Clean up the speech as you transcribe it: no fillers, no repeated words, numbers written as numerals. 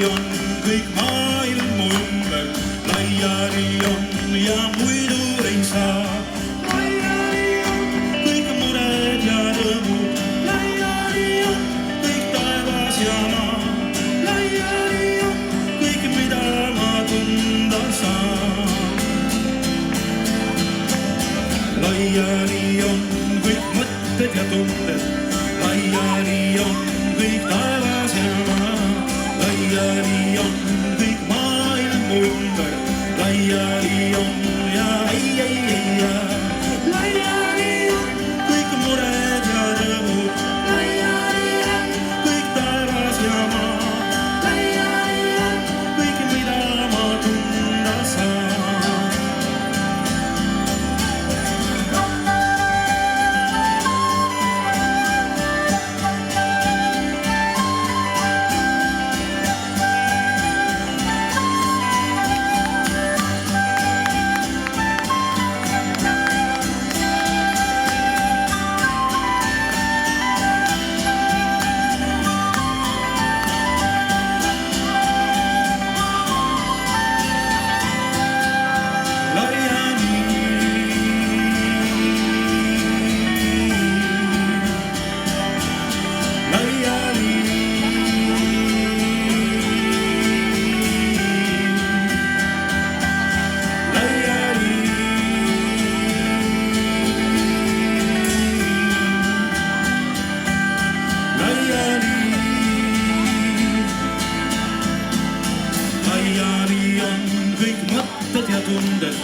on kõik maailm ümber, laiali on ja muidu ei saa. Laiali on kõik mured ja rõõmud, laiali on kõik taevas ja maa. Laiali on kõik, mida ma tunda saan. Laiali on kõik mõtted ja tunded, laiali on kõik taevas ja maa. Laiali on kõik maailm ümber, laiali on ja ei. Laiali on kõik mured ja rõõmud, laiali on kõik taevas ja maa. Laiali on kõik, mida ma tunda saan. Laiali on kõik mõtted ja tunded,